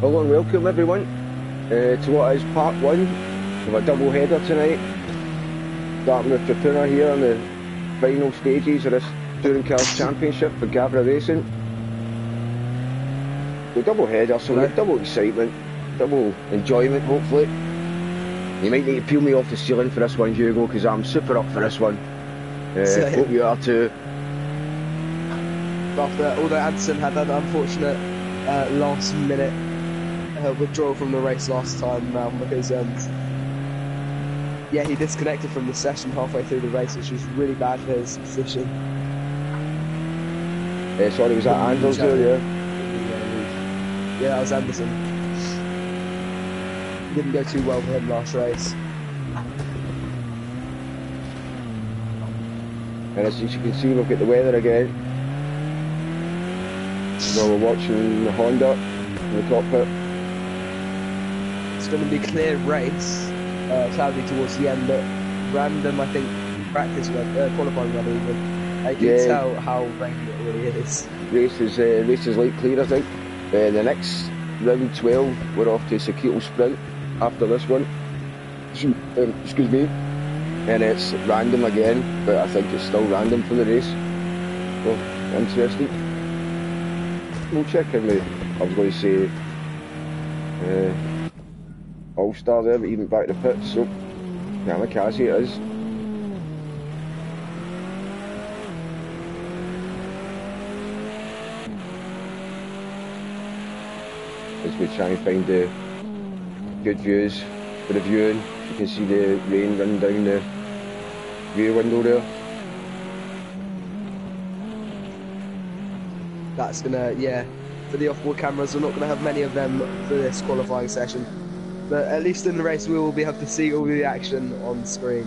Hello and welcome everyone to what is part one of a double header tonight. Starting with Ruapuna here on the final stages of this Touring Cars Championship for Gavra Racing. So double header, so we've double excitement, double enjoyment hopefully. You might need to peel me off the ceiling for this one, Hugo, because I'm super up for this one. Hope you are too. Although Anderson had that unfortunate last minute withdrawal from the race last time round because yeah, he disconnected from the session halfway through the race, which was really bad for his position. Sorry, was that Anders there? Yeah, that was Anderson. Didn't go too well for him last race. And as you can see, we've got the weather again. While we're watching the Honda in the cockpit. It's going to be a clear race, cloudy towards the end, but random, I think, practice qualifying weather even. I can tell how rainy it really is. Race is light clear, I think. The next round 12, we're off to Sakito Sprint after this one. Excuse me. And it's random again, but I think it's still random for the race. Well, interesting. We'll check in the, I was going to say, All-Star there, but even back to the pits, so Kamikaze it is. As we try and find the good views for the viewing, you can see the rain running down the rear window there. That's gonna, yeah, for the off-board cameras, we're not gonna have many of them for this qualifying session, but at least in the race we will be able to see all the action on screen.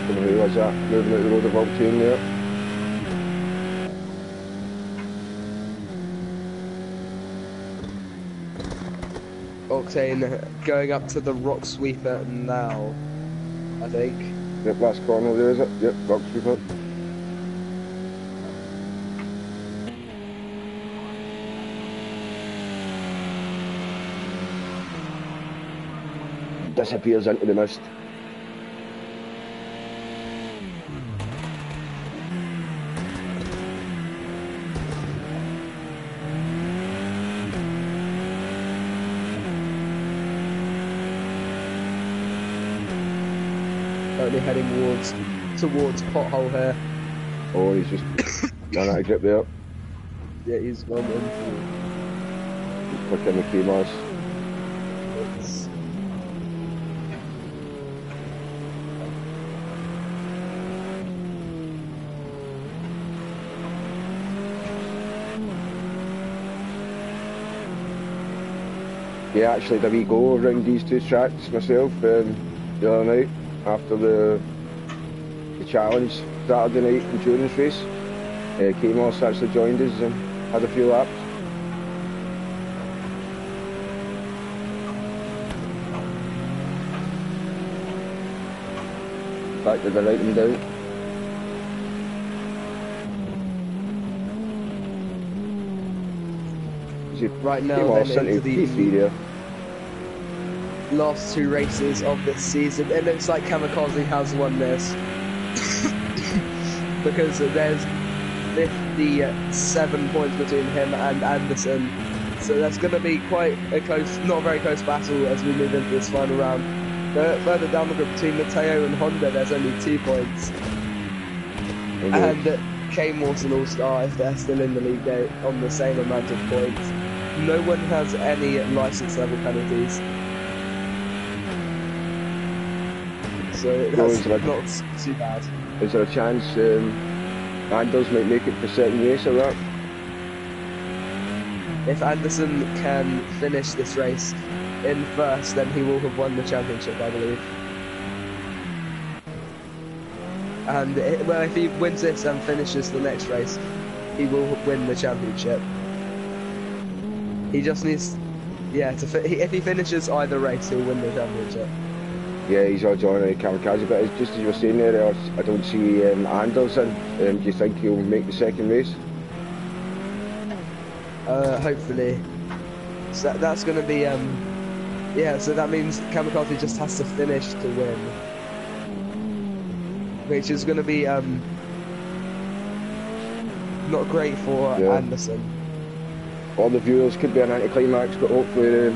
Who was that moving out the road of Ruapuna there? Octane going up to the rock sweeper now, I think. Yep, last corner there, is it? Yep, rock sweeper. Disappears into the mist. Currently heading towards pothole here. Oh, he's just gone out of grip there. Yeah, he's gone in. Quick in the K-Mars. Yeah, actually did a wee go around these two tracks myself the other night after the challenge Saturday night endurance race. K-Moss actually joined us and had a few laps. Back to the right and down. Right now then into the last two races of this season. It looks like Kamikaze has won this because there's 57 points between him and Anderson, so that's going to be quite a close, not a very close battle as we move into this final round. But further down the group between Mateo and Honda, there's only 2 points. And K-Morse and All-Star, if they're still in the league, they're on the same amount of points. No one has any license level penalties, so that's not too bad. Is there a chance Anders might make it for second race or that? If Anderson can finish this race in first, then he will have won the championship, I believe. And well, if he wins this and finishes the next race, he will win the championship. He just needs, yeah, if he finishes either race, he'll win the championship. Yeah, he's odds on Kamikaze, but just as you were saying there, I don't see Anderson. Do you think he'll make the second race? Hopefully. So that's going to be, yeah, so that means Kamikaze just has to finish to win. Which is going to be, not great for Anderson. All the viewers could be an anticlimax, but hopefully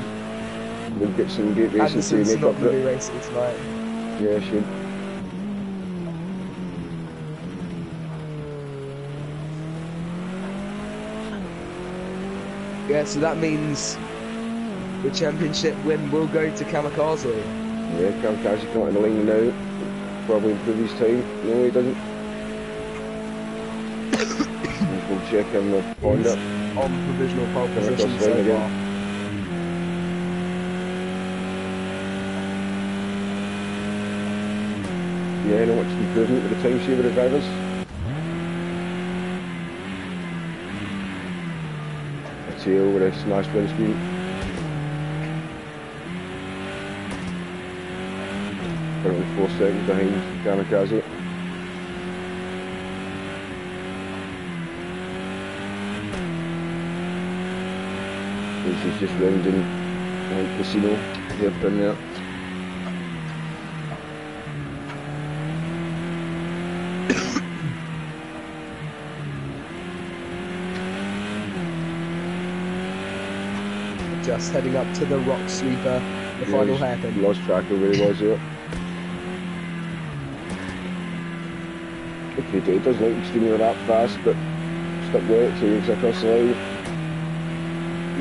we'll get some great racing Anderson's to make not up for going to it. be racing tonight. Yeah, should. Yeah, so that means the championship win will go to Kamikaze. Yeah, Kamikaze not in the line now. Probably improve his time. No, he doesn't. We'll check him with Honda. On provisional pole position Kamikaze so line again. far. Yeah, not much improvement with the time saver of the drivers. A tail with a smashed windscreen. Currently 4 seconds behind Kamikaze. This is just rounding Casino here from there. Just heading up to the rock sweeper, the final hairpin. Lost track of where he was here. Okay, it doesn't look extremely that fast, but stuck with it, so he's across the line.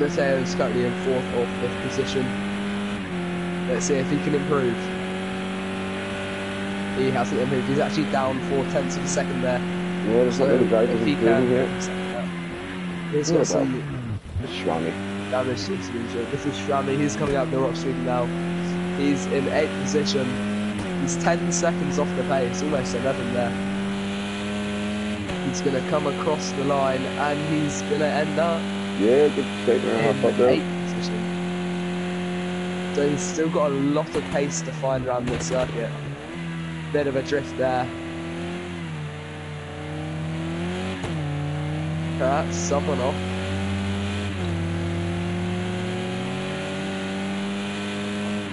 Matteo's currently in 4th or 5th position. Let's see if he can improve. He hasn't improved, he's actually down 4/10 of a second there. No, there's not many drivers improving here. He's got some Schwammy. damage to his usual. This is Shrammy, he's coming out the rock sweep now. He's in 8th position. He's 10 seconds off the pace, almost 11 there. He's going to come across the line and he's going to end up Yeah, good second and a half up there. 8th position. So he's still got a lot of pace to find around this circuit. Bit of a drift there. That's someone off.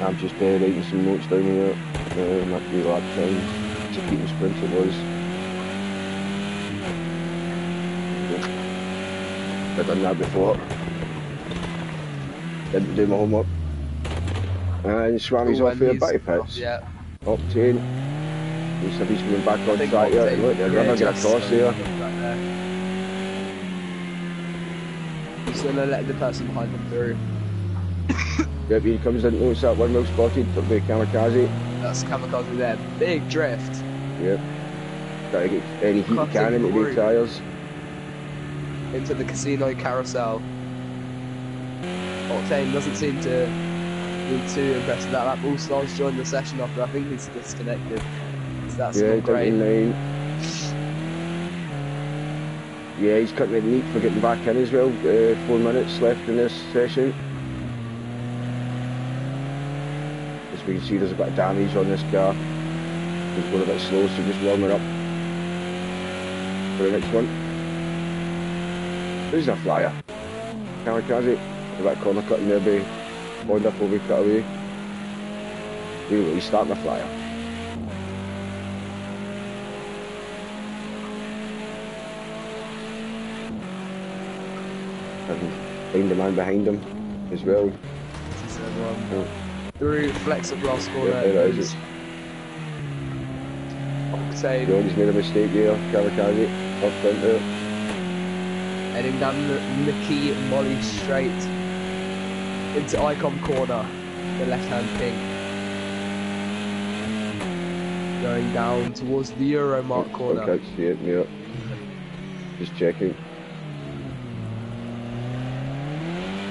I'm just writing some notes down here. My 3 lap times to keep the sprint it was. I've done that before. Didn't do my homework. And Swammy's off here, back to pits. Yeah. Octane. Looks like he's coming back on Big track here. Octane. Look, the runner got a toss here. He's going to let the person behind him through. Yep, he comes in, notice that one wheel spotted, took the Kamikaze. That's Kamikaze there. Big drift. Yep. Gotta get any heat Cutting can into the through. tyres. Into the casino carousel. Octane doesn't seem to be too impressed with that. That All-Stars joined the session after I think he's disconnected. So that's Yeah, not great. down in 9. Yeah, he's cutting it neat for getting back in as well. 4 minutes left in this session. As we can see, there's a bit of damage on this car. It's going a bit slow, so just warm it up for the next one. Who's a flyer? Kamikaze. A bit of corner cutting there by Honda before we cut away. He's starting a flyer. And find the man behind him as well. Through Flexoblast corner. Yeah, there it is. Octane He's made a mistake here, Kamikaze, off front there. heading down the Nicky Molly straight into Icon corner, the left-hand pink. Going down towards the Euromark corner. Okay, see it, yeah. Just checking.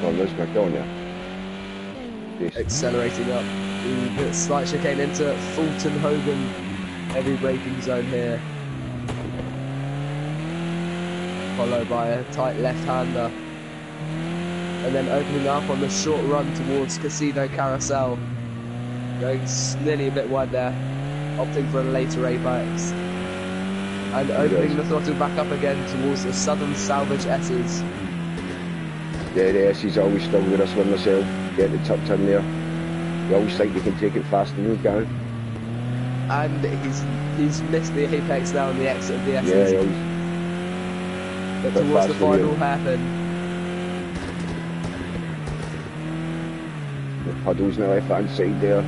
Oh, there's McDonough. Yes. Accelerating up. Ooh, slight chicane into Fulton Hogan. Heavy braking zone here. Followed by a tight left-hander. and then opening up on the short run towards Casino Carousel. Going nearly a bit wide there, opting for a later apex. And opening the throttle back up again towards the Southern Salvage S's. Yeah, the S's always struggle with this one myself, getting it tucked in there. They always think they can take it faster than you can. And he's missed the apex now on the exit of the S's. Yeah, he always... But towards the final hairpin. The puddles on the left hand side there.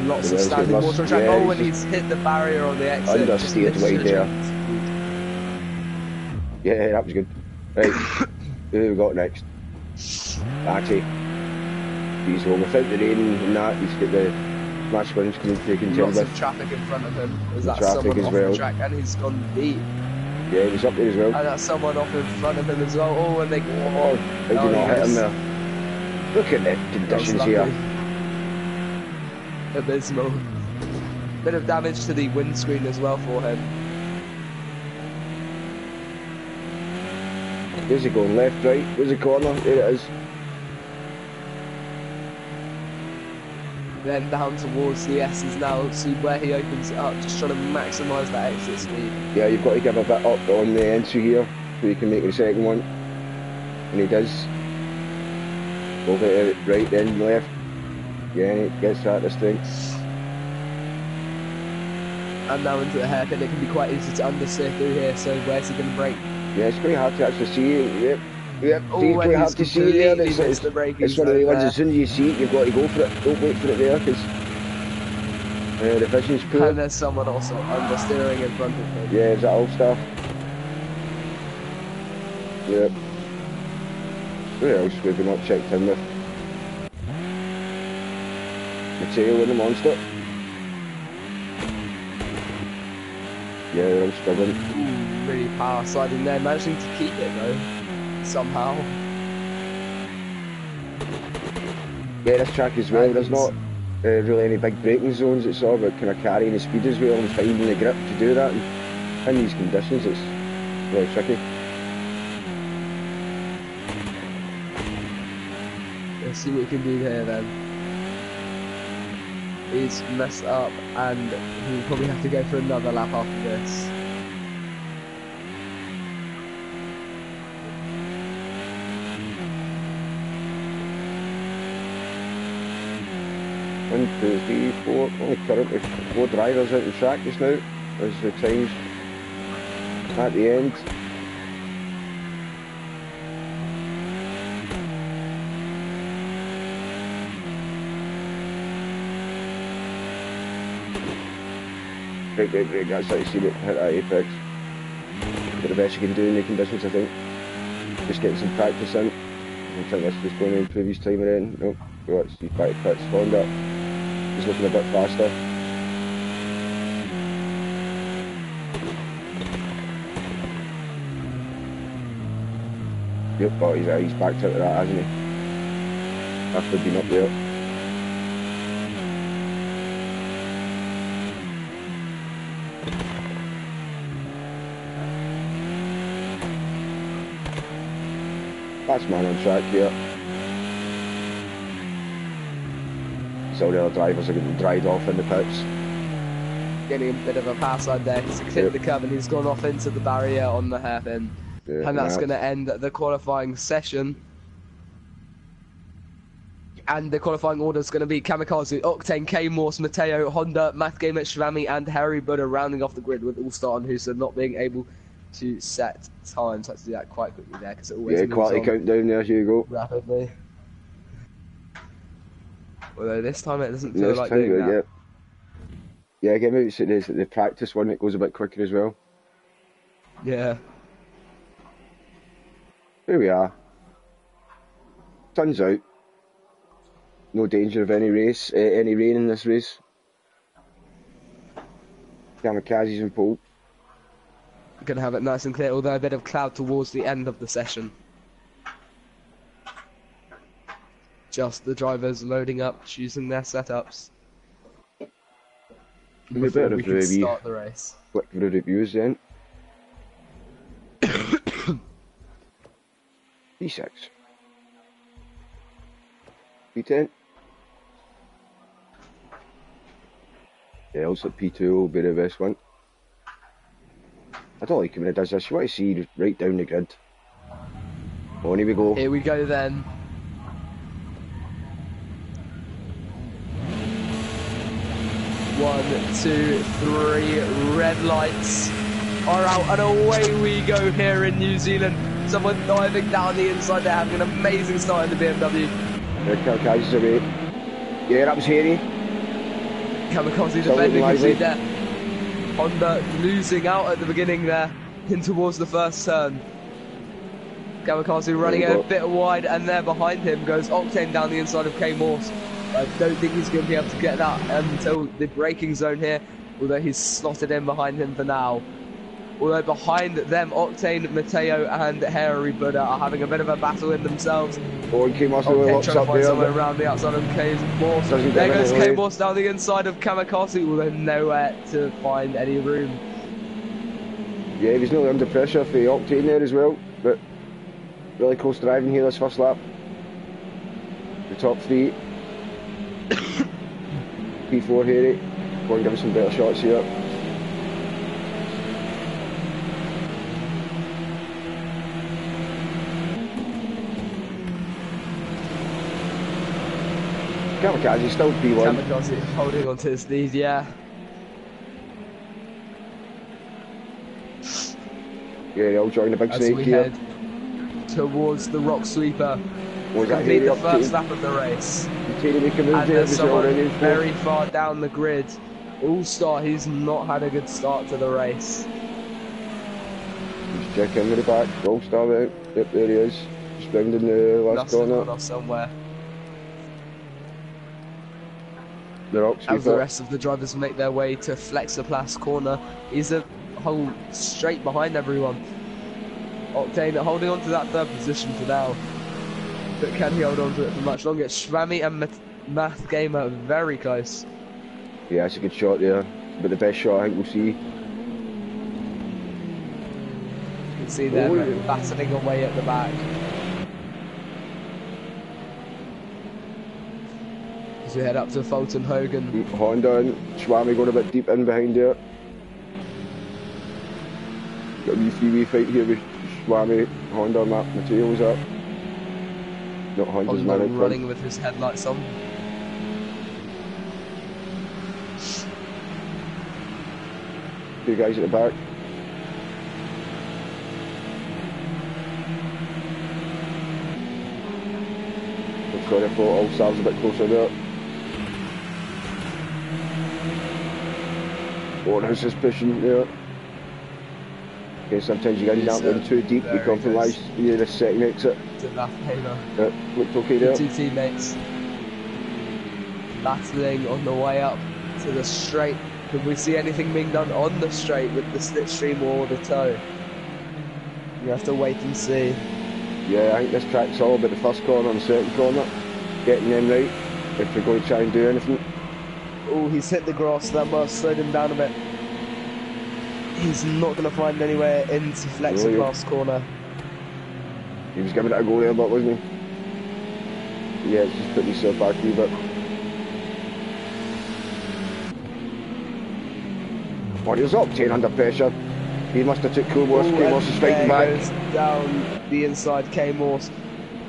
Lots of standing water on track. Oh, and he's hit the barrier on the exit. Understeered way there. Yeah, that was good. Right, who have we got next? Batty. He's home without the rain and that. He's got the smash windscreen taken care of. Lots of traffic in front of him. Is that traffic someone as off well. the track? And he's gone deep. Yeah, he's up there as well. And that's someone off in front of him as well. Oh, and they... Oh, how did not hit him there? Look at the conditions here. Abysmal. Bit of damage to the windscreen as well for him. Where's he going? Left, right? Where's the corner? There it is. Then down towards the S's now, see where he opens it up, just trying to maximise that exit speed. Yeah, you've got to give a bit up on the entry here so you can make the second one. And he does. Over it, right then left. Yeah, he gets that this thing. And now into the hairpin, it can be quite easy to understeer through here, so where's he going to brake? Yeah, it's quite hard to actually see it. Yep. Oh, It's quite hard to see there. It's one of the ones, as soon as you see it, you've got to go for it. Don't wait for it there, because the vision's poor. And there's someone also understeering in front of him. Yeah, is that all stuff? Yep. Who else we've not checked in with? Mateo and the monster. Yeah, they're all struggling. Really power sliding there, managing to keep it though, somehow. Yeah, this track as well, there's not really any big braking zones. It's all about kind of carrying the speed as well and finding the grip to do that. And in these conditions, it's really tricky. Let's see what we can do here then. He's messed up and he'll probably have to go for another lap after this. One, two, three, four. Only currently 4 drivers out the track just now. As the times at the end. Great, that's how you see it hit that apex. But the best you can do in the conditions, I think. Just getting some practice in. I think this is going to improve his time again. Nope, well, he's back to pits. Honda, he's looking a bit faster. Yep, oh, he's backed out of that, hasn't he? After being up there. Last man on track here. So the other drivers are getting dried off in the pits. Getting a bit of a pass on there. He's hit the curb and he's gone off into the barrier on the hairpin. Yeah, and that's going to end the qualifying session. And the qualifying order is going to be Kamikaze, Octane, K-Morse, Mateo, Honda, Mathgame at Shvami, and Harry Buddha rounding off the grid with All-Star and Husa not being able to set times. I have to do that quite quickly there because it always moves quality on countdown there, here you go. rapidly. Although this time it doesn't feel like doing that. Yeah, again, maybe it's the practice one that goes a bit quicker as well. Yeah. Here we are. Sun's out. No danger of any rain in this race. Kamikaze's in pole. Going to have it nice and clear, although a bit of cloud towards the end of the session. Just the drivers loading up, choosing their setups. Before we can start the race. Quick for the reviews then. P6. P10. Yeah, looks like P2 will be the best one. I don't like it when it does this. You want to see right down the grid. On, here we go. Here we go then. One, two, three. Red lights are out and away we go here in New Zealand. Someone diving down the inside. They're having an amazing start in the BMW. Kamikaze's away. Yeah, that was hairy. Kamikaze defending his lead there. Honda losing out at the beginning there, in towards the first turn. Kamikaze running a bit wide, and there behind him goes Octane down the inside of K Morse. I don't think he's going to be able to get that until the braking zone here, although he's slotted in behind him for now. Although behind them, Octane, Matteo and Harry Buddha are having a bit of a battle in themselves. Oh, and K Morse trying to find somewhere around the outside of K Morse. There goes K Morse down the inside of Kamikaze, although nowhere to find any room. Yeah, he's nearly under pressure for the Octane there as well, but really close driving here this first lap. The top three. P4 Harry, go and give us some better shots here. Kamikaze still P1. Kamikaze holding on to his lead, yeah. Yeah, they'll join the big snake here. Head towards the rock sweeper. We'll complete the first lap of the race. And there's someone very far down the grid. All-Star, he's not had a good start to the race. Just check in with the back. All-Star there. Yep, there he is. Just round in the last corner. Off somewhere. The rock sweeper. As the rest of the drivers make their way to Flexoplast corner, he's a whole straight behind everyone. Octane holding on to that third position for now. But can he hold on to it for much longer? Shwami and Math Gamer very close. Yeah, that's a good shot there. But the best shot I think we'll see. You can see them battling away at the back. As we head up to Fulton Hogan. Honda and Shwami going a bit deep in behind there. Got a wee three-way fight here with Shwami, Honda and Matteo's up. Not Honda's Honda running with his headlights on. Two guys at the back. Looks like I thought All-Star's a bit closer there. Warner's is pushing there. Okay, sometimes you get down in too deep, you compromise near the second exit. Looked okay there. The two teammates battling on the way up to the straight. Could we see anything being done on the straight with the slipstream or the toe? You have to wait and see. Yeah, I think this track's all about the first corner and the second corner. Getting them right if we're going to try and do anything. Oh, he's hit the grass, that must slow him down a bit. He's not going to find anywhere into Flexoplast corner. He was giving it a go there, but wasn't he? Yeah, just put himself back a wee bit. Oh, he was Octane under pressure. He must have took K Morse. K Morse is fighting back. Goes down the inside, K Morse.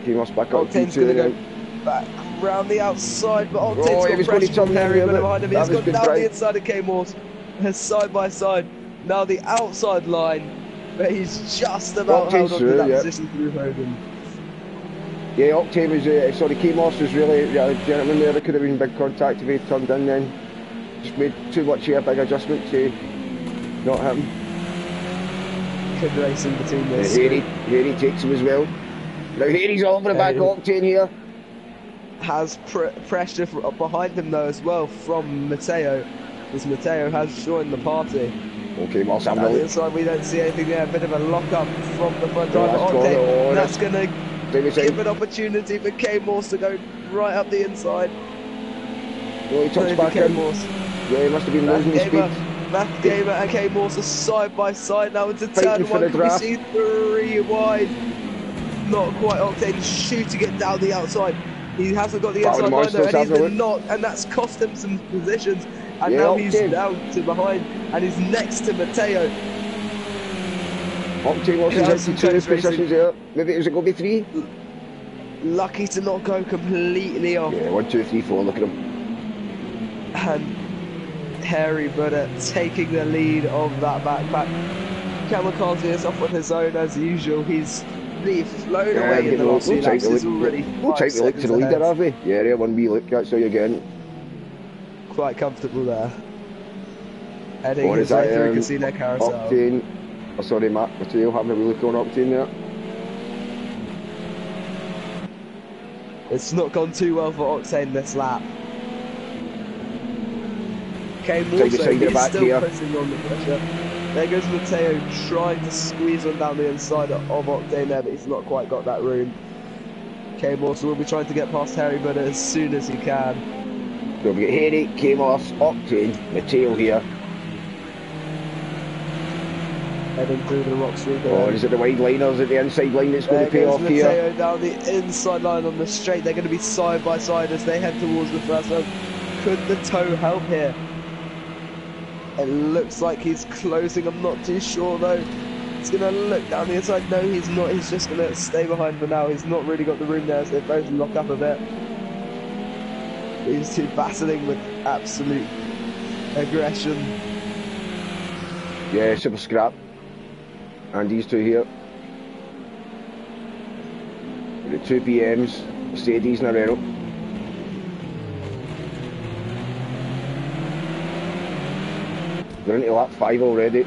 K Morse back up. Octane's going to go back round the outside, but Octane's got pressure from Harry behind him. He's gone down the inside of K Morse. Side by side. Now the outside line, but he's just about held on to that position through Hogan. Yeah, Octane was, sorry, K Morse was really a gentleman there. There could have been big contact if he had turned in then. Just made too much here, big adjustment to not him. Good racing between this. Harry takes him as well. Now Harry's all over the back of Octane here. Has pressure behind him though as well from Matteo, as Matteo has joined the party. Okay, Morse, on the inside we don't see anything there. A bit of a lock-up from the front driver Octane. That's going to give an opportunity for K Morse to go right up the inside. Oh, he touched back in. Yeah, he must have been losing his speed. Matt Gamer and K Morse are side by side now into turn one. Can we see 3 wide? not quite. Octane shooting it down the outside. He hasn't got the Battle inside line though, and he's monsters, not, and that's cost him some positions. And Yeah, now he's Octane. down to behind, and he's next to Matteo. Octane lost Yeah, his some 52 close positions racing. there. Maybe it was going to be 3? Lucky to not go completely off. Yeah, 1, 2, 3, 4, look at him. And Harry Buddha taking the lead of that backpack. Kamikaze is off on his own as usual. He's flown away in the last few laps. He's already We'll 5 take the look to seconds the leader, ahead. have we? Yeah, there, one wee look, that's how you're getting. Quite comfortable there. Heading What his is that, way through Casino Carousel. Octane, oh sorry Matt, Matteo having a wee look on Octane there. It's not gone too well for Octane this lap. Kane Side to also, side he's back still here. pressing on the pressure. There goes Matteo trying to squeeze one down the inside of Octane there, but he's not quite got that room. Kane also will be trying to get past Harry Buddha as soon as he can. So we get Harry, Kamos, Octane, Matteo here. Heading through the rocks with Oh, is it the wide liners at the inside line that's going to pay off here? Matteo down the inside line on the straight. They're going to be side by side as they head towards the first one. Could the toe help here? It looks like he's closing. I'm not too sure though. He's going to look down the inside. No, he's not. He's just going to stay behind for now. He's not really got the room there, so they both lock up a bit. These two battling with absolute aggression. Yeah, super scrap. And these two here. The 2 PMs, Mercedes and a Renault. They're into lap 5 already.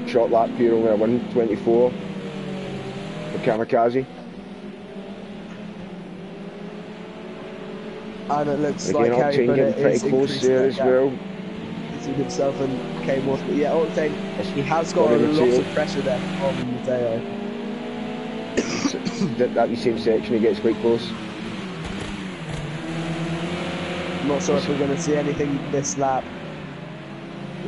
Short lap here, only a 1:24 for Kamikaze. And it looks Again, like Harry Octane Buddha getting pretty is close increasing there that as gap well. between himself and Kamos. But yeah, Octane, he has got a lot of pressure there on Matteo. That the same section, he gets quite close. I'm not sure if we're going to see anything this lap,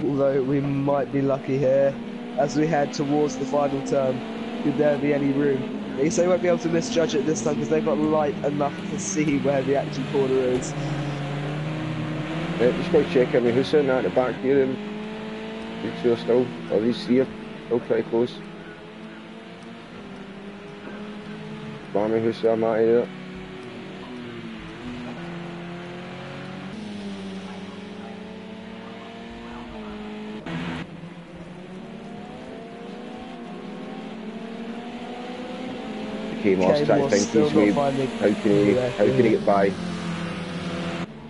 although we might be lucky here as we head towards the final turn. Could there be any room? At least they won't be able to misjudge it this time because they've got light enough to see where the actual corner is. Just go check in who's sitting at the back here and make sure still, or these 3 are still pretty close. Barmy who's there, Matty there. Kamos trying to think his way. How can he get by?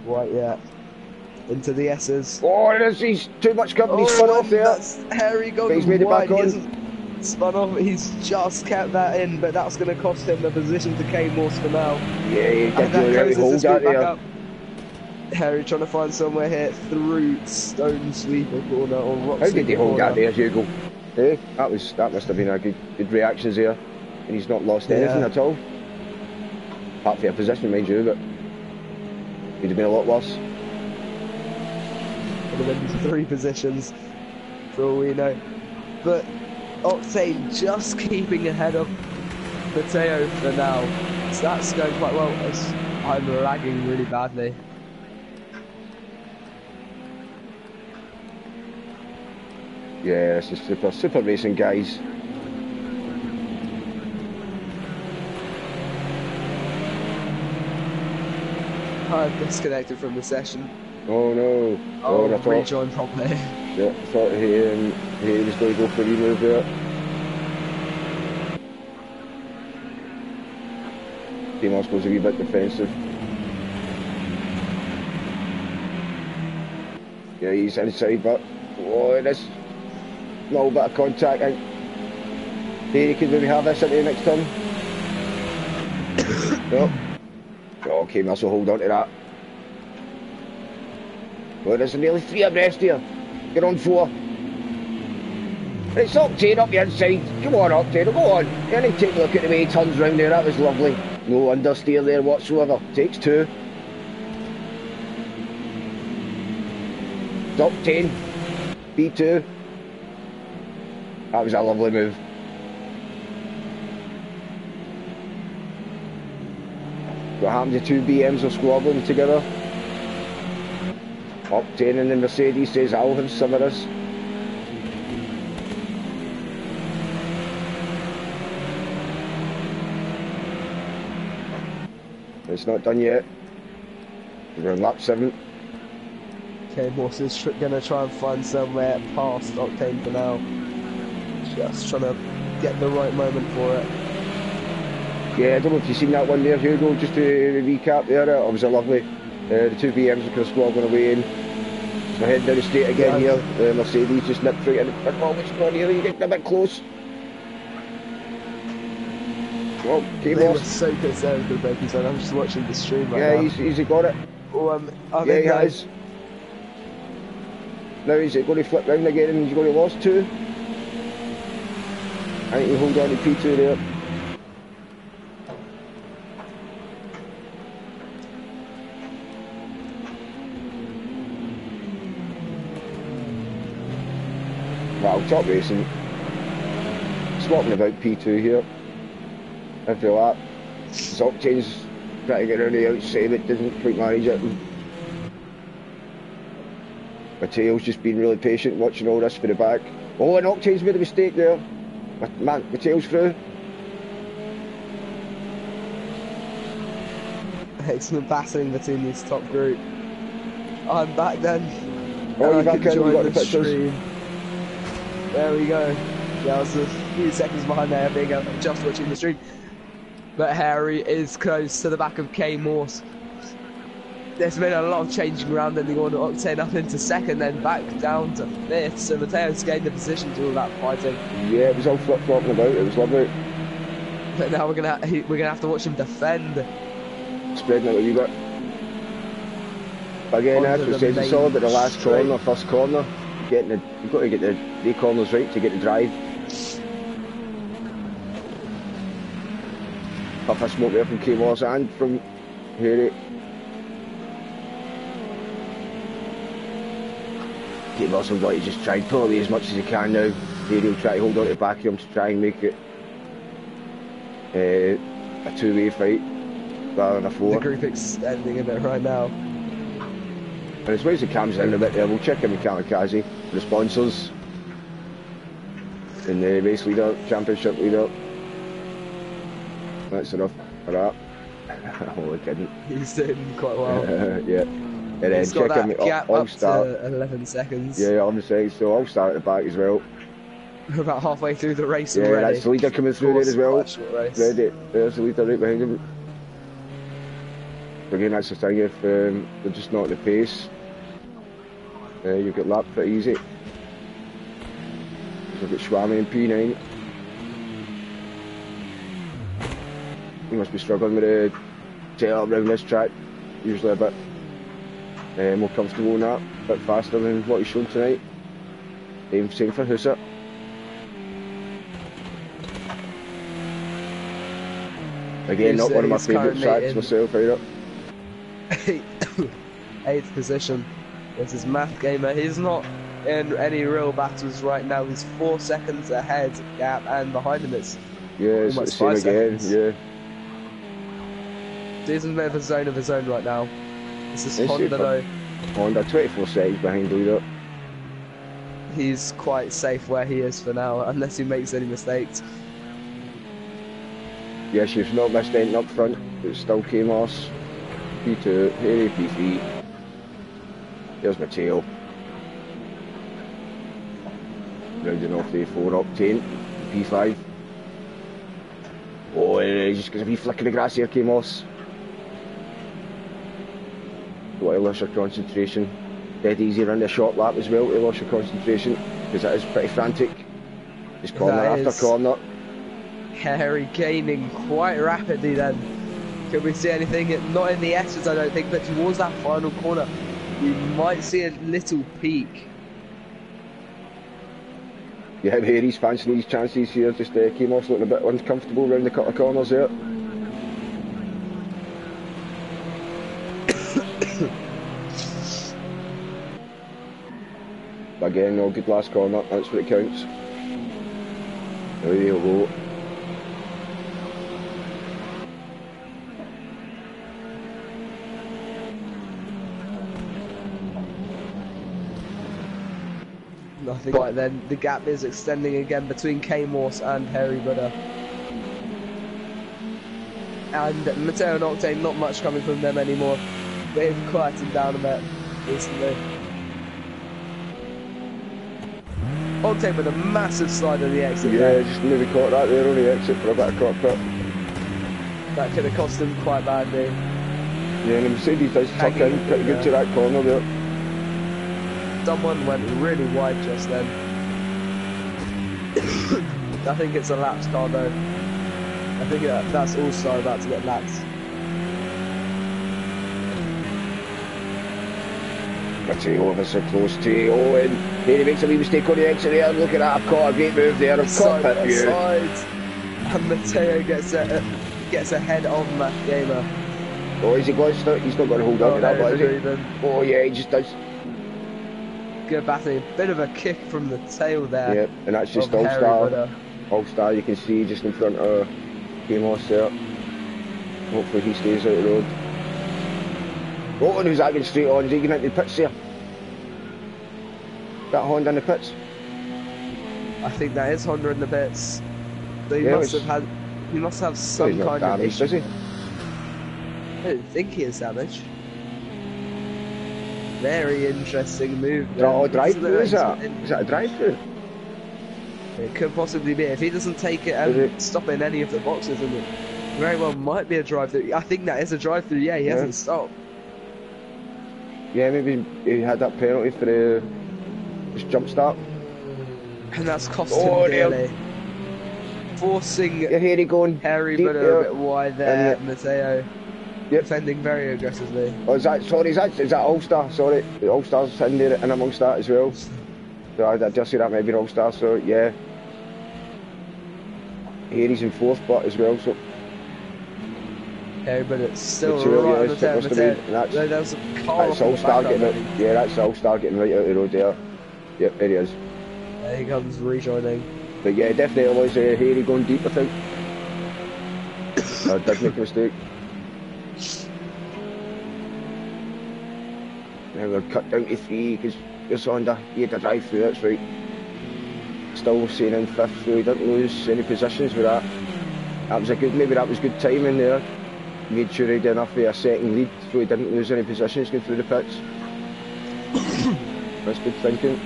Right, yeah. Into the S's. Oh, he's too much company. He's spun off there. That's Harry going He's made it wide. back on. He hasn't spun off. He's just kept that in, but that's going to cost him the position to Kamos for now. Yeah, he And did that really closes hold the that speed back there. up. Harry trying to find somewhere here through Stone Sweeper corner or Rock How did he Sweeper hold corner. that there, Hugo? Hey, that must have been a good reactions there, and he's not lost anything at all. Apart from a position, mind you, but he'd have been a lot worse. Would have been 3 positions for all we know. But Octane just keeping ahead of Matteo for now. So that's going quite well as I'm lagging really badly. Yeah, this is super racing, guys. I'm disconnected from the session. Oh no. I'll I thought, rejoin properly. yeah, I thought he was going to go for a remove there. Kamos goes a wee bit defensive. Yeah, he's inside, but oh, this little bit of contact. I think he could maybe have this into the next turn. No. Oh, Kamos will hold on to that. Well, there's nearly 3 abreast here. You're on 4. It's Octane up the inside. Come on, Octane, go on. And then take a look at the way he turns round there. That was lovely. No understeer there whatsoever. Takes 2. Octane. B2. That was a lovely move. What happened to two BMs are squabbling together? Octane and the Mercedes says I'll have some of this. It's not done yet. We're on lap 7. Okay, Morse is gonna try and find somewhere past Octane for now. Just trying to get the right moment for it. Yeah, I don't know if you've seen that one there, Hugo, just to recap there, it was a lovely, the two BMs were kind of squabbling away and we're heading down the straight again here, Mercedes just nipped through it, and oh, what's going on here, you're getting a bit close. Oh, came They off. were so concerned with the zone. I'm just watching the stream right now. Yeah, he's got it. Oh, yeah, he has. Now he's going to flip round again and he's going to lose 2. I think he'll hold on to P2 there. Wow, top racing. Swapping about P2 here. Every lap. Octane's trying to get around the outside but doesn't quite manage it. Mateo's just been really patient watching all this for the back. Oh, and Octane's made a mistake there. Man, Mateo's through. Excellent battling between this top group. I'm back then. Oh, you're back in, you got the pictures. pictures. There we go. Yeah, I was a few seconds behind there, being just watching the stream. But Harry is close to the back of K Morse. There's been a lot of changing around in the order. Octane up into second, then back down to 5th. So Mateo's gained the position to all that fighting. Yeah, it was all flip-flopping about. It was lovely. But now we're gonna have to watch him defend. Spreading out a wee bit. Again, that's what says it's all about the last corner, first corner. You've got to get the corners right to get the drive. Puff of smoke there from K Morse and from Harry. K Morse will got to just try and pull away as much as he can now. Harry will try to hold on to the back of him to try and make it a two-way fight rather than a 4. The group extending a bit right now. And as well as the cam's in a bit there, we'll check in with Kamikaze, the sponsors, and the race leader, championship leader. That's enough for that. I'm only kidding. He's doing quite well. Yeah. And then He's got check in that with gap up to 11 seconds. Yeah, 11 seconds, so I'll start at the back as well. We're about halfway through the race Yeah, already. that's the leader coming through there as well. Ready. There's the leader right behind him. Again, that's the thing, if they're just not at the pace, you get lapped pretty easy. We've got Swami in P9. He must be struggling with the setup around this track, usually a bit more comfortable in that, a bit faster than what he's shown tonight. Same for Hussar. Again, not one of my favourite tracks myself either. 8th position. This is Math Gamer. He's not in any real battles right now. He's 4 seconds ahead gap, and behind him it's it's almost the same 5 again. seconds. Yeah. He's in a bit of a zone of his own right now. This is Honda though. Honda, 24 seconds behind the leader. He's quite safe where he is for now, unless he makes any mistakes. Yeah, she's not missed anything up front. It's still K Morse, P2, Harry P3. There's Mateo. Rounding off the 4 Octane, P5. Oh, he's just going to be flicking the grass here, K Morse. Don't want to lose your concentration. Dead easy around the short lap as well to lose your concentration, because that is pretty frantic. Just corner after corner. Harry gaining quite rapidly then. Could we see anything? Not in the S's, I don't think, but towards that final corner, we might see a little peak. Yeah, Harry's fancying his chances here. Just K Morse looking a bit uncomfortable around the couple of corners there. Again, no good last corner. That's what it counts. There you go. I think right then the gap is extending again between K-Morse and Harry Buddha. And Matteo and Octane, not much coming from them anymore. They've quieted down a bit recently. Octane with a massive slide on the exit. Yeah, there. just nearly caught that there on the exit for a bit of cockpit. That could have cost him quite badly. Yeah, and the Mercedes does tuck in pretty good to that corner there. Someone went really wide just then. I think it's a laps car though. I think that's All-Star about to get lapped. Matteo over so close to you. Oh, and here he makes a wee mistake on the exit there. Look at that, I've caught a great move there. I've caught it you. And Matteo gets ahead of Matt Gamer. Oh, is he going to? He's not going to hold on to that, but is he? Oh yeah, he just does. Good batting, a bit of a kick from the tail there. Yeah, and that's just All-Star. All-Star, you can see just in front of K-Morse there. Hopefully he stays out of the road. Oh, and who's that going straight on? Is he getting into the pits there? That Honda in the pits? I think that is Honda in the pits. So he must have some kind of issue. Does he? I don't think he is damaged. Very interesting move. Is that a drive-through, is that? Is that a drive-through? It could possibly be. If he doesn't take it and stop in any of the boxes, and it very well might be a drive-through. I think that is a drive-through, yeah, he hasn't stopped. Yeah, maybe he had that penalty for the jump start. And that's cost him dearly. Forcing here he going Harry Buddha a bit wide there, Matteo. Defending very aggressively. Oh, is that All-Star? Sorry, the All-Star's in there and amongst that as well. So I just see that maybe an All-Star, so yeah. Here he's in fourth spot as well, so. Yeah, but it's still right on the tail. That's All-Star getting out. Yeah, that's All-Star getting right out of the road there. Yep, there he is. There he comes rejoining. But yeah, definitely was Harry going deep, I think. I did make a mistake. Now we're cut down to 3 because it's Honda. He had to drive through, that's right. Still staying in 5th, so he didn't lose any positions with that. That was maybe that was good timing there. Made sure he did enough for a second lead, so he didn't lose any positions going through the pits. That's good thinking.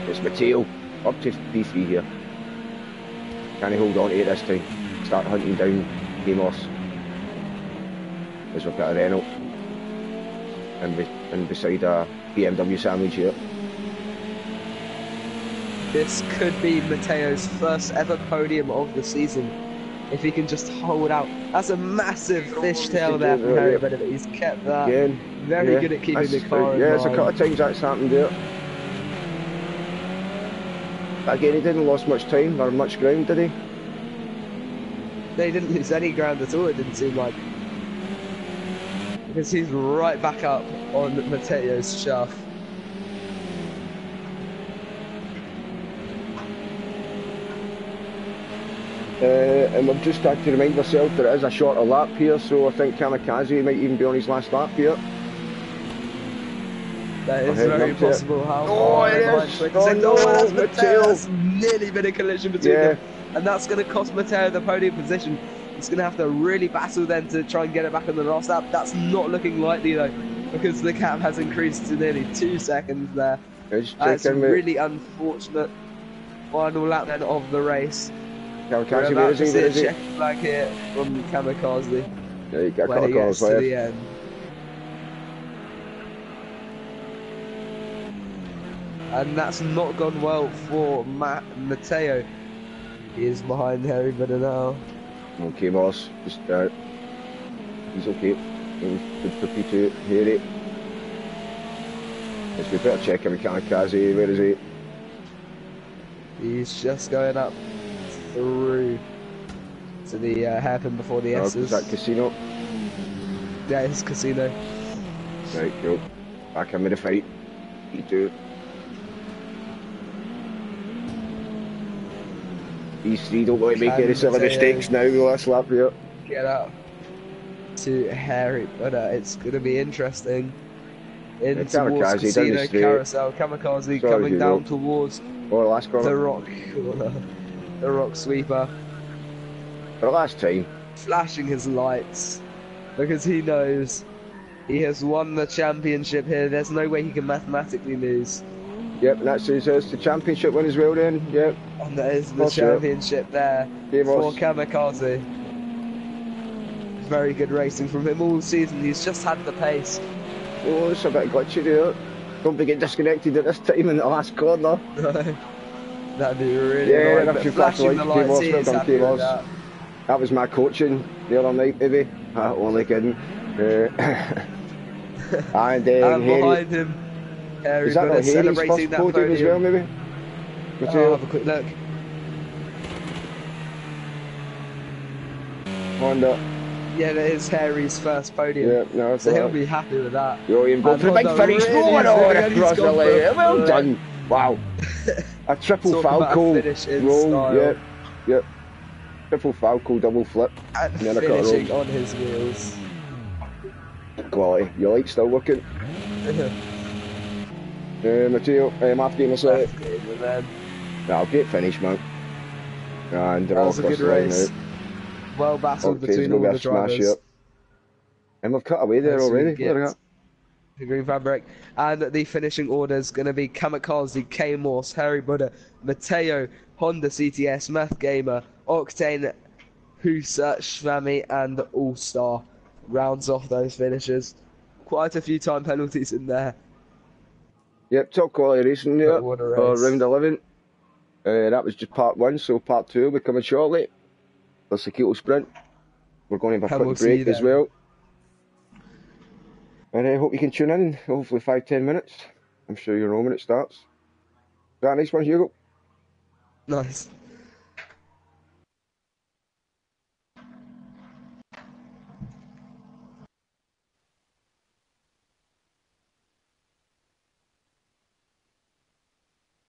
It's Matteo, up to P3 here. Can he hold on to it this time? Start hunting down K-Morse. As we've got a Renault and beside a BMW sandwich here. This could be Matteo's first ever podium of the season. If he can just hold out. That's a massive fishtail there from Harry, but he's kept that. Again, very good at keeping the car in line. It's a couple of times that's happened there. But again, he didn't lose much time or much ground, did he? No, he didn't lose any ground at all, it didn't seem like. Because he's right back up on Matteo's shaft. And we've just had to remind ourselves that it is a shorter lap here, so I think Kamikaze might even be on his last lap here. That is very possible. How it is! That's Matteo! That's nearly been a collision between them. And that's going to cost Matteo the podium position. He's going to have to really battle then to try and get it back on the last lap. That's not looking likely though, because the gap has increased to nearly 2 seconds there. That's a really unfortunate final lap then of the race. Kamikaze, where is he? We're about to see a check flag here from Kamikaze. Yeah, you got when he gets to the end. And that's not gone well for Matteo. He is behind Harry Buddha now. Okay, boss. Just he's okay. Good for P2. Harry. Yes, we better check him. Kamikaze. Where is he? He's just going up through to the hairpin before the S's. Is that Casino? Yeah, it's Casino. Right, go. Back in with the fight. P2. These 3 don't want to make any silly mistakes now. Last lap here. Get up to Harry, but it's going to be interesting. in towards Kamikaze down the Casino straight. Carousel. Kamikaze Sorry, coming down Hugo. towards Oh, the last corner. the rock corner. The rock sweeper. For the last time. Flashing his lights because he knows he has won the championship here. There's no way he can mathematically lose. Yep, and that's the championship win as well then. Yep. And that is the Oh, sure. championship there for Kamikaze. Very good racing from him all season. He's just had the pace. Oh, it's a bit glitchy there. Don't be getting disconnected at this time in the last corner. That'd be really annoying. That's your Flashing the lights, he is happy with that. That was my coaching the other night, maybe. Only kidding. And behind him, Harry is that not Harry's celebrating first that podium podium as well, maybe? I'll have a quick look. Honda. Yeah, that is Harry's first podium. Yeah, no, so he'll be happy with that. Yo, you've got for the big finish. Across the line. Well done. Wow. A triple Falco roll. Yep. Yep. Triple Falco double flip. And finishing on his wheels. Quality. Your light's still working. Matteo, Matt game us out. No, great finish, man. And that was a good race. Well battled between all the drivers. And we've cut away there already. The green fabric. And the finishing order is going to be Kamikaze, K-Morse, Harry Buddha, Matteo, Honda CTS, Math Gamer, Octane, Husa, Shvami, and All-Star. Rounds off those finishes. Quite a few time penalties in there. Yep, top quality racing there. What a race. Round 11. That was just part 1, so part 2 will be coming shortly. The Sakito Sprint. We're going to have a quick break as well. And I hope you can tune in, hopefully 5-10 minutes. I'm sure you'll know when it starts. Is that a nice one, Hugo? Nice.